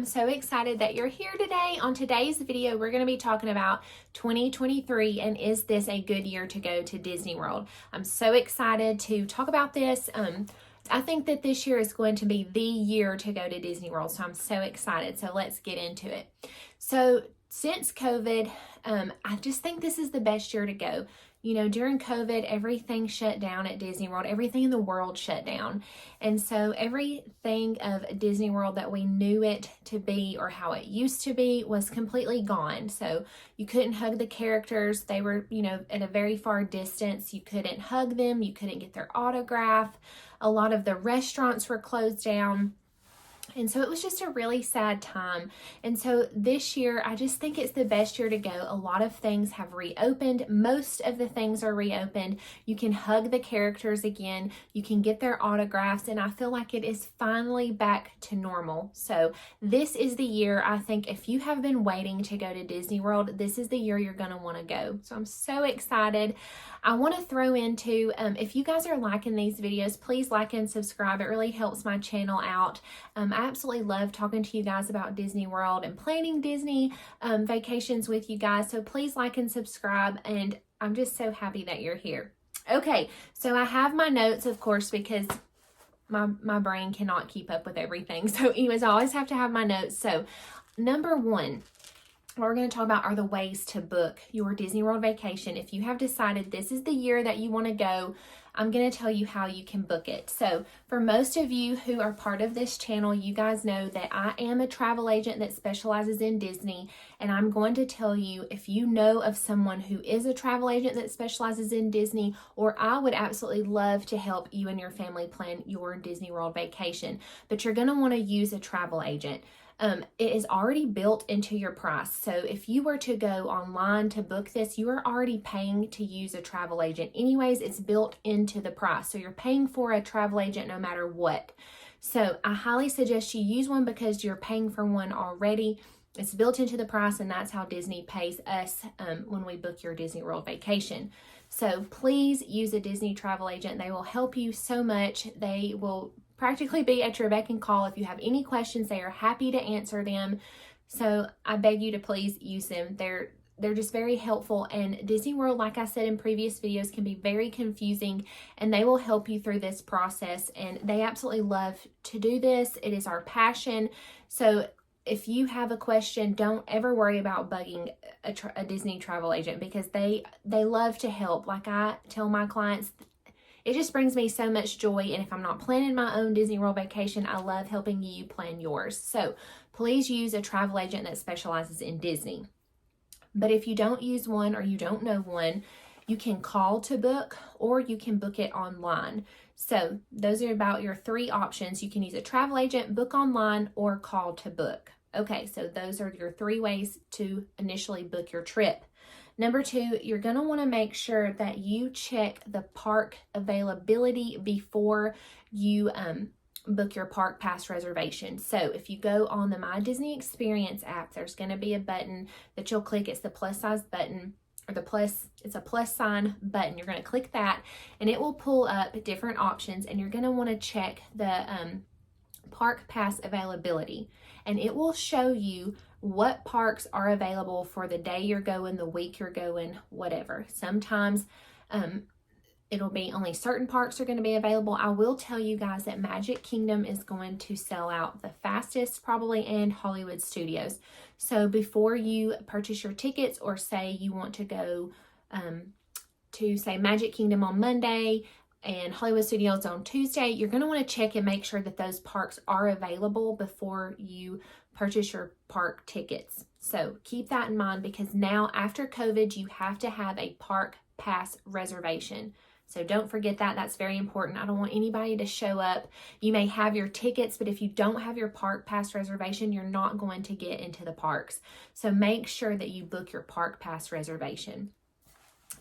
I'm so excited that you're here today. On today's video, we're going to be talking about 2023 and is this a good year to go to Disney World? I'm so excited to talk about this. I think that this year is going to be the year to go to Disney World, so I'm so excited. So let's get into it. So since COVID, I just think this is the best year to go. You know, during COVID, everything shut down at Disney World. Everything in the world shut down. And so everything of Disney World that we knew it to be or how it used to be was completely gone. So you couldn't hug the characters. They were, you know, at a very far distance. You couldn't hug them. You couldn't get their autograph. A lot of the restaurants were closed down. And so it was just a really sad time. And so this year, I just think it's the best year to go. A lot of things have reopened. Most of the things are reopened. You can hug the characters again. You can get their autographs. And I feel like it is finally back to normal. So this is the year, I think, if you have been waiting to go to Disney World, this is the year you're going to want to go. So I'm so excited. I want to throw into, if you guys are liking these videos, please like and subscribe. It really helps my channel out. I absolutely love talking to you guys about Disney World and planning Disney vacations with you guys. So please like and subscribe. And I'm just so happy that you're here. Okay, so I have my notes, of course, because my brain cannot keep up with everything. So anyways, I always have to have my notes. So number one, what we're going to talk about are the ways to book your Disney World vacation. If you have decided this is the year that you want to go, I'm going to tell you how you can book it. So for most of you who are part of this channel, you guys know that I am a travel agent that specializes in Disney. And I'm going to tell you, if you know of someone who is a travel agent that specializes in Disney, or I would absolutely love to help you and your family plan your Disney World vacation. But you're going to want to use a travel agent. It is already built into your price. So if you were to go online to book this, you are already paying to use a travel agent. Anyways, it's built into the price. So you're paying for a travel agent no matter what. So I highly suggest you use one because you're paying for one already. It's built into the price, and that's how Disney pays us when we book your Disney World vacation. So please use a Disney travel agent. They will help you so much. They will practically be at your beck and call. If you have any questions, they are happy to answer them. So I beg you to please use them. They're just very helpful. And Disney World, like I said in previous videos, can be very confusing, and they will help you through this process. And they absolutely love to do this. It is our passion. So if you have a question, don't ever worry about bugging a Disney travel agent, because they love to help. Like I tell my clients, it just brings me so much joy. And if I'm not planning my own Disney World vacation, I love helping you plan yours. So please use a travel agent that specializes in Disney. But if you don't use one or you don't know one, you can call to book, or you can book it online. So those are about your three options. You can use a travel agent, book online, or call to book. Okay, so those are your three ways to initially book your trip. Number two, you're going to want to make sure that you check the park availability before you book your park pass reservation. So if you go on the My Disney Experience app, there's going to be a button that you'll click. It's the plus size button, or it's a plus sign button. You're going to click that, and it will pull up different options, and you're going to want to check the park pass availability, and it will show you what parks are available for the day you're going, the week you're going, whatever. Sometimes it'll be only certain parks are going to be available. I will tell you guys that Magic Kingdom is going to sell out the fastest probably, and Hollywood Studios. So before you purchase your tickets, or say you want to go to say Magic Kingdom on Monday and Hollywood Studios on Tuesday, you're going to want to check and make sure that those parks are available before you purchase your park tickets. So keep that in mind, because now after COVID, you have to have a park pass reservation. So don't forget that. That's very important. I don't want anybody to show up. You may have your tickets, but if you don't have your park pass reservation, you're not going to get into the parks. So make sure that you book your park pass reservation.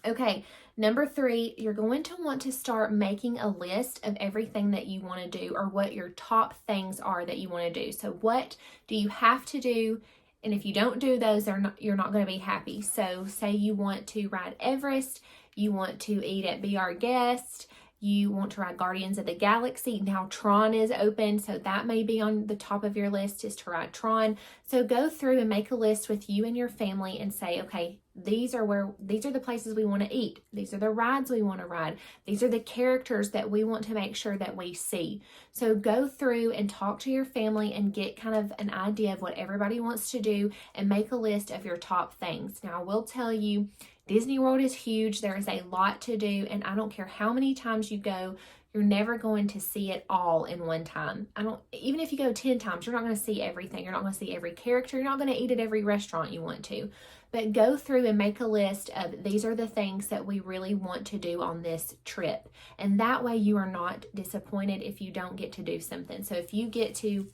Okay, number three, you're going to want to start making a list of everything that you want to do, or what your top things are that you want to do. So what do you have to do? And if you don't do those, you're not going to be happy. So say you want to ride Everest, you want to eat at Be Our Guest, you want to ride Guardians of the Galaxy, now Tron is open, so that may be on the top of your list, is to ride Tron. So go through and make a list with you and your family and say, okay, these are the places we want to eat. These are the rides we want to ride. These are the characters that we want to make sure that we see. So go through and talk to your family and get kind of an idea of what everybody wants to do and make a list of your top things. Now, I will tell you, Disney World is huge. There is a lot to do, and I don't care how many times you go, you're never going to see it all in one time. Even if you go 10 times, you're not going to see everything. You're not going to see every character. You're not going to eat at every restaurant you want to. But go through and make a list of these are the things that we really want to do on this trip. And that way you are not disappointed if you don't get to do something. So if you get to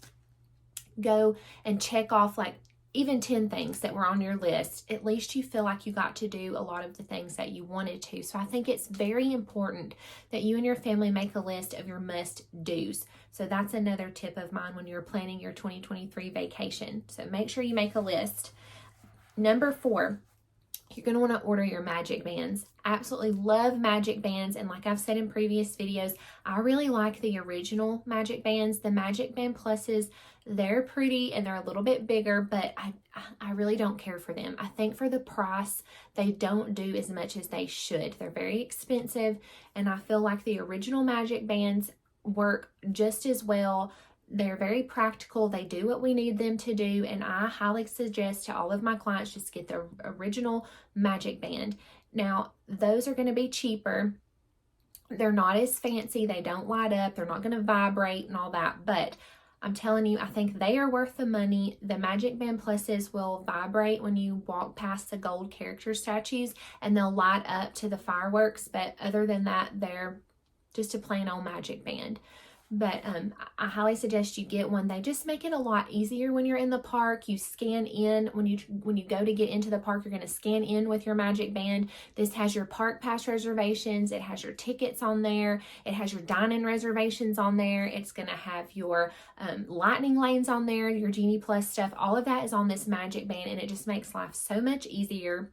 go and check off like even 10 things that were on your list, at least you feel like you got to do a lot of the things that you wanted to. So I think it's very important that you and your family make a list of your must-dos. So that's another tip of mine when you're planning your 2023 vacation. So make sure you make a list. Number 4, you're going to want to order your magic bands. Absolutely love magic bands, and like I've said in previous videos, I really like the original magic bands. The Magic Band Pluses, they're pretty and they're a little bit bigger, but I really don't care for them. I think for the price, they don't do as much as they should. They're very expensive, and I feel like the original magic bands work just as well. They're very practical. They do what we need them to do, and I highly suggest to all of my clients just get the original magic band. Now, those are going to be cheaper. They're not as fancy. They don't light up. They're not going to vibrate and all that, but I'm telling you, I think they are worth the money. The Magic Band Pluses will vibrate when you walk past the gold character statues, and they'll light up to the fireworks, but other than that, they're just a plain old magic band. But I highly suggest you get one. They just make it a lot easier when you're in the park. You scan in when you go to get into the park. You're going to scan in with your magic band. This has your park pass reservations. It has your tickets on there. It has your dine-in reservations on there. It's going to have your lightning lanes on there, your Genie Plus stuff. All of that is on this magic band, and it just makes life so much easier.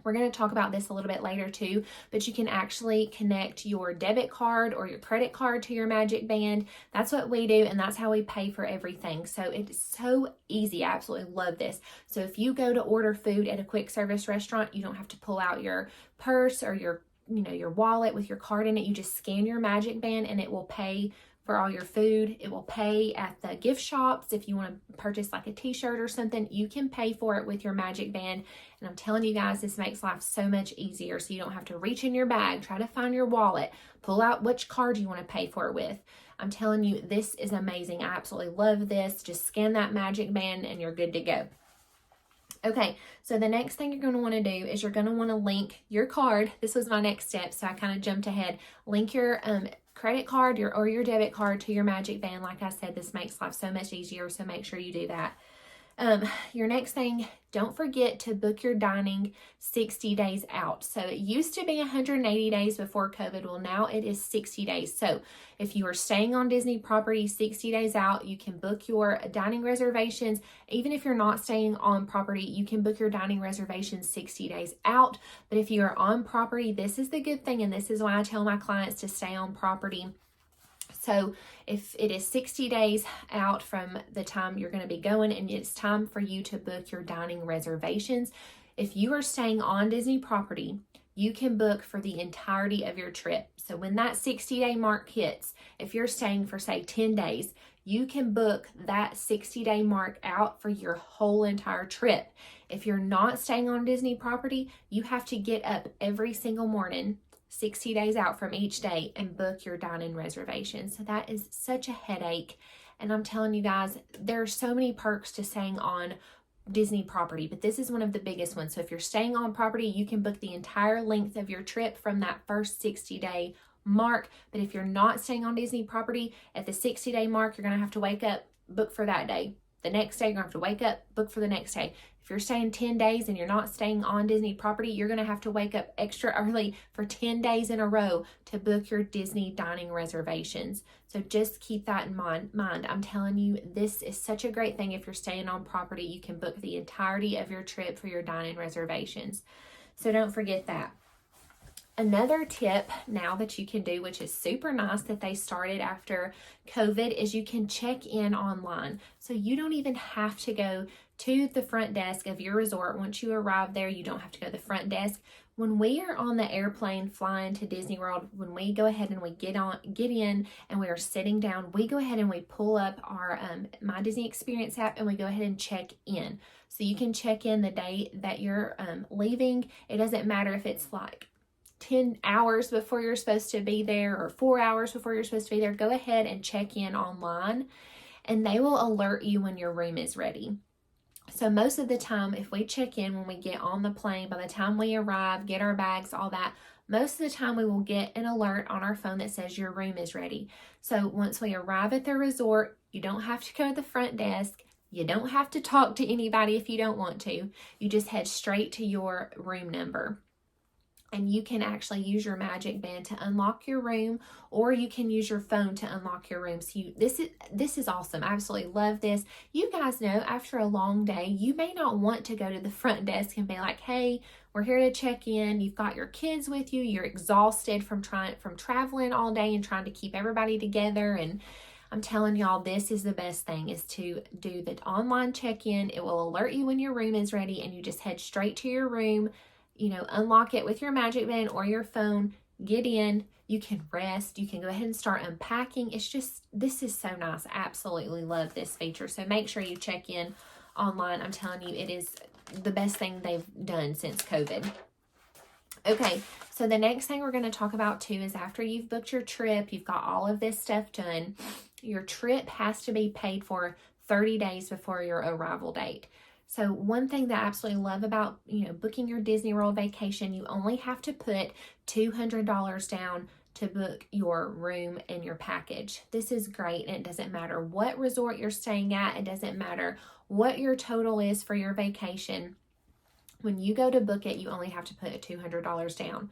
We're going to talk about this a little bit later too, but you can actually connect your debit card or your credit card to your magic band. That's what we do, and that's how we pay for everything. So it's so easy. I absolutely love this. So if you go to order food at a quick service restaurant, you don't have to pull out your purse or your wallet with your card in it. You just scan your magic band and it will pay for all your food. It will pay at the gift shops. If you want to purchase like a t-shirt or something, you can pay for it with your magic band. And I'm telling you guys, this makes life so much easier. So you don't have to reach in your bag, try to find your wallet, pull out which card you want to pay for it with. I'm telling you, this is amazing. I absolutely love this. Just scan that magic band and you're good to go. Okay, so the next thing you're going to want to do is you're going to want to link your card. This was my next step, so I kind of jumped ahead. Link your credit card or your debit card to your magic band. Like I said, this makes life so much easier, so make sure you do that. Your next thing, don't forget to book your dining 60 days out. So it used to be 180 days before COVID. Well, now it is 60 days. So if you are staying on Disney property 60 days out, you can book your dining reservations. Even if you're not staying on property, you can book your dining reservations 60 days out. But if you are on property, this is the good thing, and this is why I tell my clients to stay on property. So if it is 60 days out from the time you're going to be going and it's time for you to book your dining reservations, if you are staying on Disney property, you can book for the entirety of your trip. So when that 60-day mark hits, if you're staying for say 10 days, you can book that 60-day mark out for your whole entire trip. If you're not staying on Disney property, you have to get up every single morning 60 days out from each day and book your dine-in reservation. So that is such a headache. And I'm telling you guys, there are so many perks to staying on Disney property, but this is one of the biggest ones. So if you're staying on property, you can book the entire length of your trip from that first 60-day mark. But if you're not staying on Disney property, at the 60-day mark, you're going to have to wake up, book for that day. The next day, you're going to have to wake up, book for the next day. If you're staying 10 days and you're not staying on Disney property, you're going to have to wake up extra early for 10 days in a row to book your Disney dining reservations. So just keep that in mind. I'm telling you, this is such a great thing. If you're staying on property, you can book the entirety of your trip for your dining reservations. So don't forget that. Another tip now that you can do, which is super nice that they started after COVID, is you can check in online. So you don't even have to go to the front desk of your resort. Once you arrive there, you don't have to go to the front desk. When we are on the airplane flying to Disney World, when we go ahead and we get in and we are sitting down, we go ahead and we pull up our My Disney Experience app and we go ahead and check in. So you can check in the day that you're leaving. It doesn't matter if it's like 10 hours before you're supposed to be there or 4 hours before you're supposed to be there. Go ahead and check in online and they will alert you when your room is ready. So most of the time, if we check in when we get on the plane, by the time we arrive, get our bags, all that, most of the time we will get an alert on our phone that says your room is ready. So once we arrive at the resort, you don't have to go to the front desk. You don't have to talk to anybody if you don't want to. You just head straight to your room number. And you can actually use your magic band to unlock your room, or you can use your phone to unlock your room. So this is awesome. I absolutely love this. You guys know after a long day, you may not want to go to the front desk and be like, hey, we're here to check in. You've got your kids with you. You're exhausted from traveling all day and trying to keep everybody together. And I'm telling y'all, this is the best thing, is to do the online check-in. It will alert you when your room is ready and you just head straight to your room. Unlock it with your magic band or your phone, get in, you can rest, you can go ahead and start unpacking. This is so nice. I absolutely love this feature. So make sure you check in online. I'm telling you, it is the best thing they've done since COVID. Okay, so the next thing we're going to talk about too is after you've booked your trip, you've got all of this stuff done, your trip has to be paid for 30 days before your arrival date. So one thing that I absolutely love about, booking your Disney World vacation, you only have to put $200 down to book your room and your package. This is great, and it doesn't matter what resort you're staying at. It doesn't matter what your total is for your vacation. When you go to book it, you only have to put $200 down.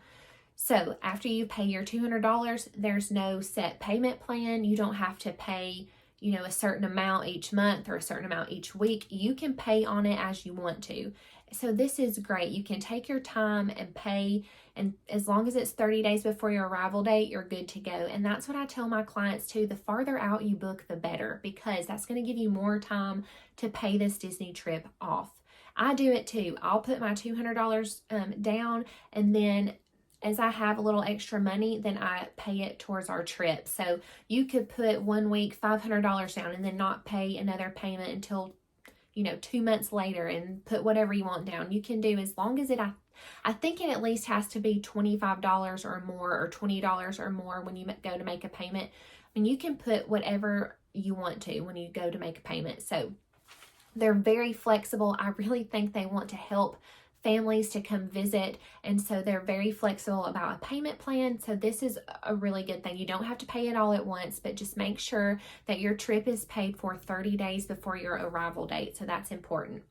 So after you pay your $200, there's no set payment plan. You don't have to pay a certain amount each month or a certain amount each week. You can pay on it as you want to. So this is great. You can take your time and pay, and as long as it's 30 days before your arrival date, you're good to go. And that's what I tell my clients too. The farther out you book, the better, because that's going to give you more time to pay this Disney trip off. I do it too. I'll put my $200 down, and then as I have a little extra money, then I pay it towards our trip. So you could put 1 week $500 down and then not pay another payment until 2 months later, and put whatever you want down. You can do, as long as I think it at least has to be $25 or more, or $20 or more when you go to make a payment. And you can put whatever you want to when you go to make a payment. So they're very flexible. I really think they want to help families to come visit, and so they're very flexible about a payment plan. So this is a really good thing. You don't have to pay it all at once, but just make sure that your trip is paid for 30 days before your arrival date. So that's important.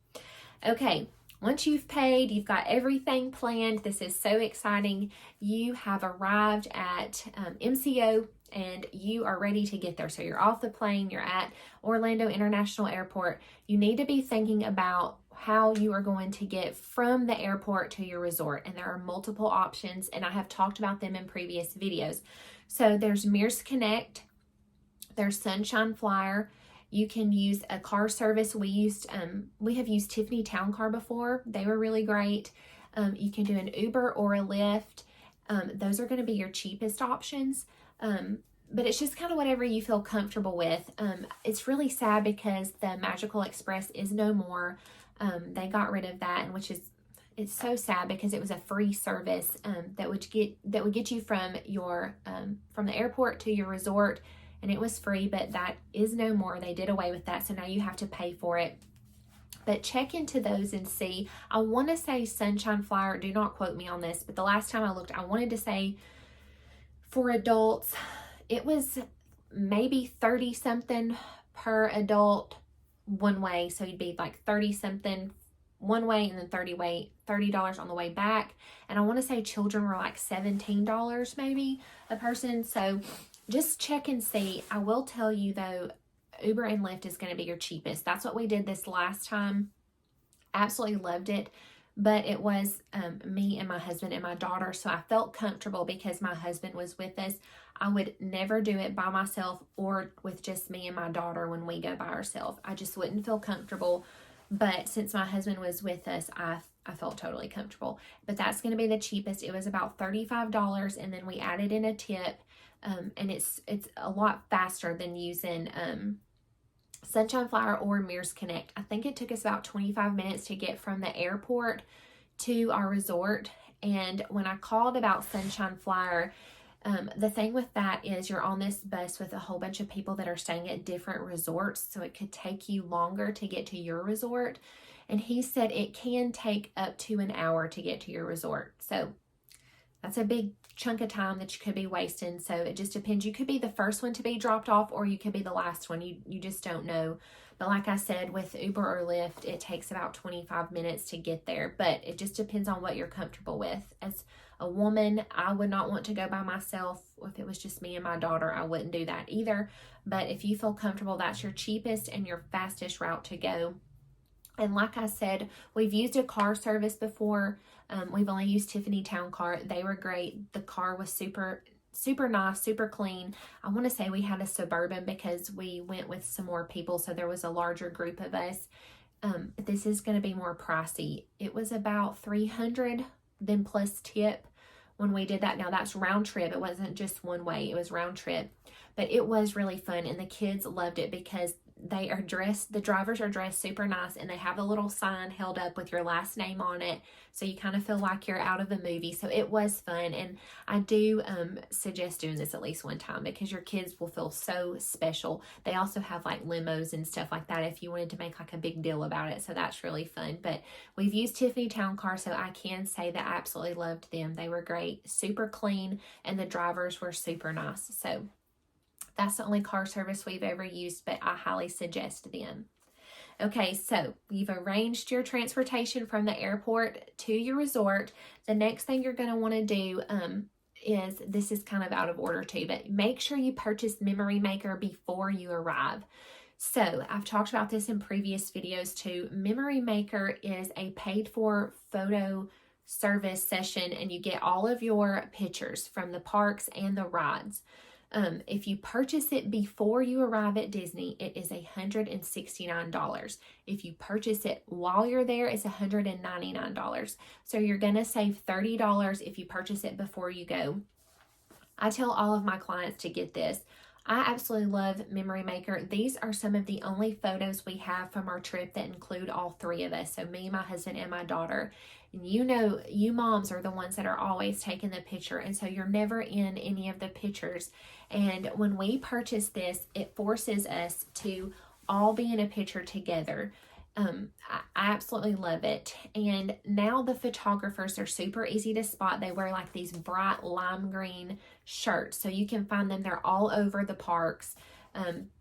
Okay, once you've paid, you've got everything planned. This is so exciting. You have arrived at MCO and you are ready to get there. So you're off the plane, you're at Orlando International Airport. You need to be thinking about how you are going to get from the airport to your resort. And there are multiple options, and I have talked about them in previous videos. So there's Mears Connect, there's Sunshine Flyer. You can use a car service. We have used Tiffany Town Car before. They were really great. You can do an Uber or a Lyft. Those are going to be your cheapest options. But it's just kind of whatever you feel comfortable with. It's really sad because the Magical Express is no more. They got rid of that, and it's so sad because it was a free service that would get you from the airport to your resort, and it was free, but that is no more. They did away with that, so now you have to pay for it. But check into those and see. I want to say Sunshine Flyer, do not quote me on this, but the last time I looked, I wanted to say for adults, it was maybe 30 something per adult one way. So you'd be like 30 something one way and then $30 on the way back. And I want to say children were like $17 maybe a person. So just check and see. I will tell you though, Uber and Lyft is going to be your cheapest. That's what we did this last time. Absolutely loved it. but it was me and my husband and my daughter. So I felt comfortable because my husband was with us. I would never do it by myself or with just me and my daughter when we go by ourselves. I just wouldn't feel comfortable. But since my husband was with us, I felt totally comfortable. But that's going to be the cheapest. It was about $35, and then we added in a tip. And it's a lot faster than using Sunshine Flyer or Mears Connect. I think it took us about 25 minutes to get from the airport to our resort. And when I called about Sunshine Flyer, the thing with that is you're on this bus with a whole bunch of people that are staying at different resorts, so it could take you longer to get to your resort. And he said it can take up to an hour to get to your resort. So that's a big chunk of time that you could be wasting. So it just depends. You could be the first one to be dropped off, or you could be the last one. You just don't know. But like I said, with Uber or Lyft, it takes about 25 minutes to get there. But it just depends on what you're comfortable with. As a woman, I would not want to go by myself. If it was just me and my daughter, I wouldn't do that either. But if you feel comfortable, that's your cheapest and your fastest route to go. And like I said, we've used a car service before. We've only used Tiffany Town Car. They were great. The car was super nice, super clean. I want to say we had a Suburban because we went with some more people, so there was a larger group of us. But this is going to be more pricey. It was about $300, then plus tip when we did that. Now that's round trip. It wasn't just one way. It was round trip. But it was really fun, and the kids loved it because they are dressed, the drivers are dressed super nice, and they have a little sign held up with your last name on it, so you kind of feel like you're out of a movie. So it was fun, and I do suggest doing this at least one time because your kids will feel so special. They also have like limos and stuff like that if you wanted to make like a big deal about it, so that's really fun. But we've used Tiffany Town Car, so I can say that I absolutely loved them. They were great, super clean, and the drivers were super nice. So that's the only car service we've ever used, but I highly suggest them. Okay, so you've arranged your transportation from the airport to your resort. The next thing you're going to want to do is, this is kind of out of order too, but make sure you purchase Memory Maker before you arrive. So I've talked about this in previous videos too. Memory Maker is a paid for photo service session, and you get all of your pictures from the parks and the rides. If you purchase it before you arrive at Disney, it is $169. If you purchase it while you're there, it's $199. So you're going to save $30 if you purchase it before you go. I tell all of my clients to get this. I absolutely love Memory Maker. These are some of the only photos we have from our trip that include all three of us. So me, my husband, and my daughter. And you know, you moms are the ones that are always taking the picture. And so you're never in any of the pictures. And when we purchase this, it forces us to all be in a picture together. I absolutely love it. And now the photographers are super easy to spot. They wear like these bright lime green shirts, so you can find them. They're all over the parks.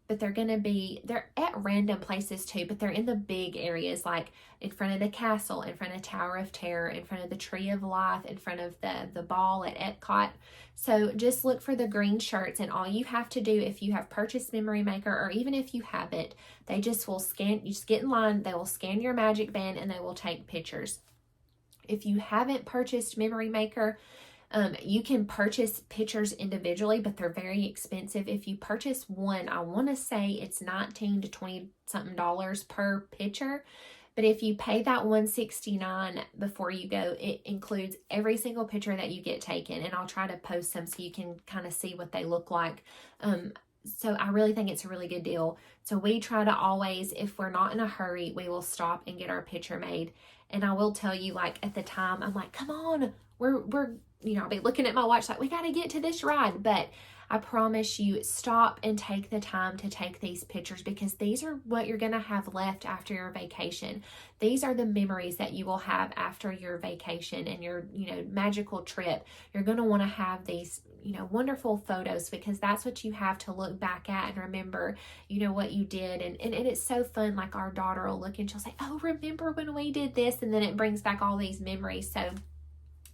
But they're at random places too, but they're in the big areas, like in front of the castle, in front of Tower of Terror, in front of the Tree of Life, in front of the ball at Epcot. So just look for the green shirts, and all you have to do if you have purchased Memory Maker, or even if you haven't, they just will scan, you just get in line, they will scan your Magic Band, and they will take pictures. If you haven't purchased Memory Maker, you can purchase pictures individually, but they're very expensive. If you purchase one, I want to say it's $19 to $20 something per picture. But if you pay that $169 before you go, it includes every single picture that you get taken. And I'll try to post them so you can kind of see what they look like. So I really think it's a really good deal. So we try to always, if we're not in a hurry, we will stop and get our picture made. And I will tell you, like at the time, I'm like, come on, we're I'll be looking at my watch like, we got to get to this ride. But I promise you, stop and take the time to take these pictures, because these are what you're going to have left after your vacation. These are the memories that you will have after your vacation and your, magical trip. You're going to want to have these, wonderful photos, because that's what you have to look back at and remember, what you did. And it's so fun. Like our daughter will look and she'll say, oh, remember when we did this? And then it brings back all these memories. So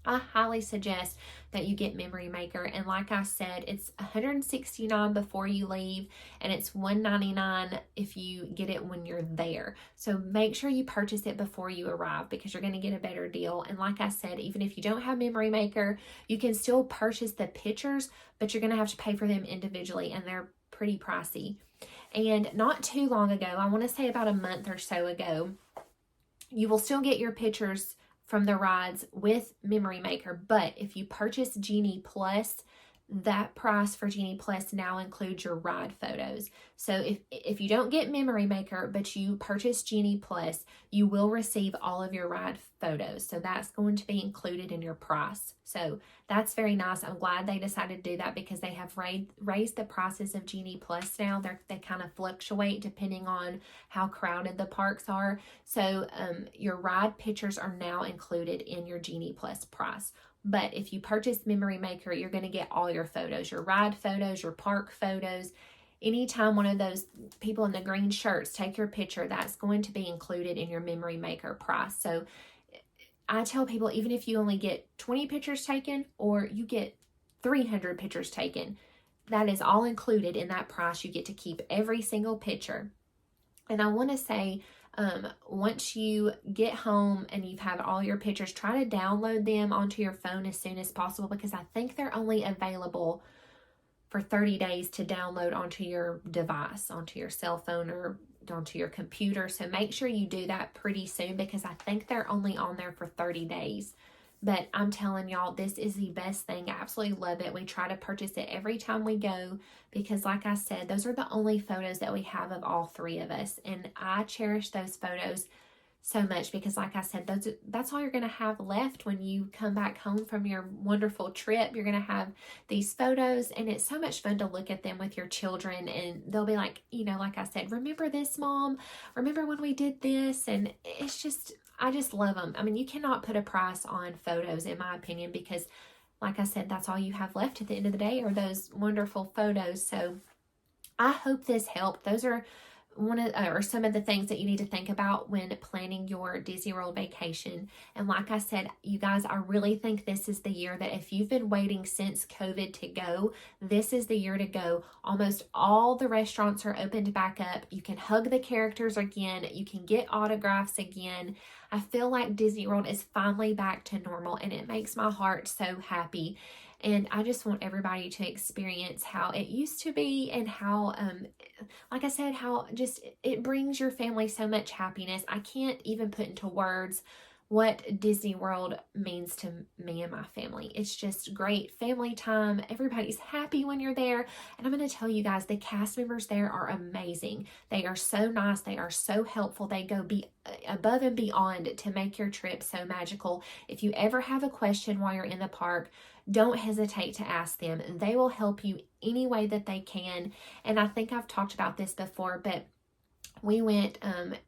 I highly suggest that you get Memory Maker. And like I said, it's $169 before you leave, and it's $199 if you get it when you're there. So make sure you purchase it before you arrive, because you're going to get a better deal. And like I said, even if you don't have Memory Maker, you can still purchase the pictures, but you're going to have to pay for them individually, and they're pretty pricey. And not too long ago, I want to say about a month or so ago, you will still get your pictures from the rides with Memory Maker, but if you purchase Genie Plus, that price for Genie Plus now includes your ride photos. So if you don't get Memory Maker, but you purchase Genie Plus, you will receive all of your ride photos. So that's going to be included in your price. So that's very nice. I'm glad they decided to do that, because they have raised the prices of Genie Plus now. They kind of fluctuate depending on how crowded the parks are. So your ride pictures are now included in your Genie Plus price. But if you purchase Memory Maker, you're going to get all your photos, your ride photos, your park photos. Anytime one of those people in the green shirts take your picture, that's going to be included in your Memory Maker price. So I tell people, even if you only get 20 pictures taken or you get 300 pictures taken, that is all included in that price. You get to keep every single picture. And I want to say, once you get home and you've had all your pictures, try to download them onto your phone as soon as possible, because I think they're only available for 30 days to download onto your device, onto your cell phone or onto your computer. So make sure you do that pretty soon, because I think they're only on there for 30 days. But I'm telling y'all, this is the best thing. I absolutely love it. We try to purchase it every time we go, because like I said, those are the only photos that we have of all three of us. And I cherish those photos so much, because like I said, that's all you're going to have left when you come back home from your wonderful trip. You're going to have these photos, and it's so much fun to look at them with your children, and they'll be like, like I said, remember this, Mom? Remember when we did this? And it's just, I just love them. I mean, you cannot put a price on photos, in my opinion, because like I said, that's all you have left at the end of the day are those wonderful photos. So I hope this helped. Those are some of the things that you need to think about when planning your Disney World vacation. And like I said, you guys, I really think this is the year that if you've been waiting since COVID to go, this is the year to go. Almost all the restaurants are opened back up. You can hug the characters again. You can get autographs again. I feel like Disney World is finally back to normal, and it makes my heart so happy. And I just want everybody to experience how it used to be, and how, like I said, how just it brings your family so much happiness. I can't even put into words what Disney World means to me and my family. It's just great family time. Everybody's happy when you're there. And I'm going to tell you guys, the cast members there are amazing. They are so nice. They are so helpful. They go above and beyond to make your trip so magical. If you ever have a question while you're in the park, don't hesitate to ask them. They will help you any way that they can. And I think I've talked about this before, but we went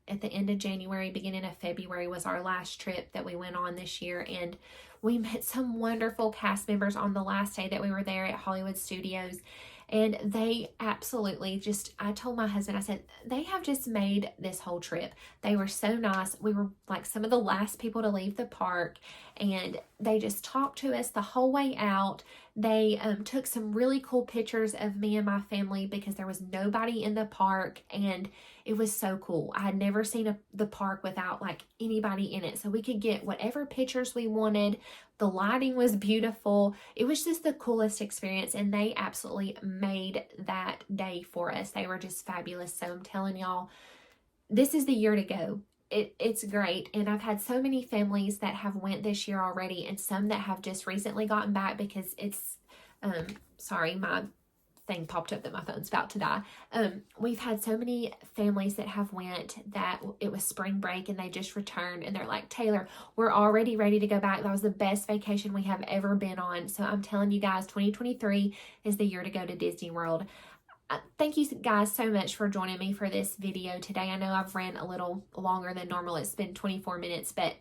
at the end of January, beginning of February was our last trip that we went on this year. And we met some wonderful cast members on the last day that we were there at Hollywood Studios. And they absolutely just, I told my husband, I said, they have just made this whole trip. They were so nice. We were like some of the last people to leave the park, and they just talked to us the whole way out. They took some really cool pictures of me and my family, because there was nobody in the park, and it was so cool. I had never seen the park without like anybody in it. So we could get whatever pictures we wanted. The lighting was beautiful. It was just the coolest experience, and they absolutely made that day for us. They were just fabulous. So I'm telling y'all, this is the year to go. It's great. And I've had so many families that have went this year already, and some that have just recently gotten back, because it's, sorry, my thing popped up that my phone's about to die. We've had so many families that have went that it was spring break and they just returned, and they're like, Taylor, we're already ready to go back. That was the best vacation we have ever been on. So I'm telling you guys, 2023 is the year to go to Disney World. Thank you guys so much for joining me for this video today. I know I've ran a little longer than normal. It's been 24 minutes, but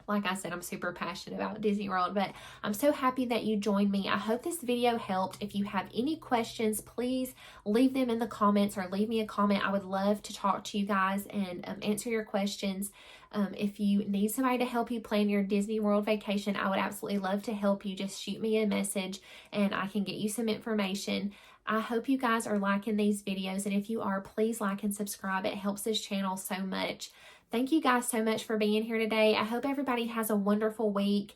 Like I said, I'm super passionate about Disney World, but I'm so happy that you joined me. I hope this video helped. If you have any questions, please leave them in the comments or leave me a comment. I would love to talk to you guys and answer your questions. If you need somebody to help you plan your Disney World vacation, I would absolutely love to help you. Just shoot me a message and I can get you some information. I hope you guys are liking these videos, and if you are, please like and subscribe. It helps this channel so much. Thank you guys so much for being here today. I hope everybody has a wonderful week.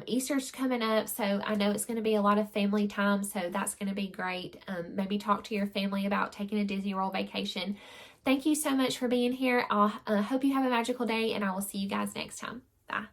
Easter's coming up, so I know it's going to be a lot of family time, so that's going to be great. Maybe talk to your family about taking a Disney World vacation. Thank you so much for being here. I hope you have a magical day, and I will see you guys next time. Bye.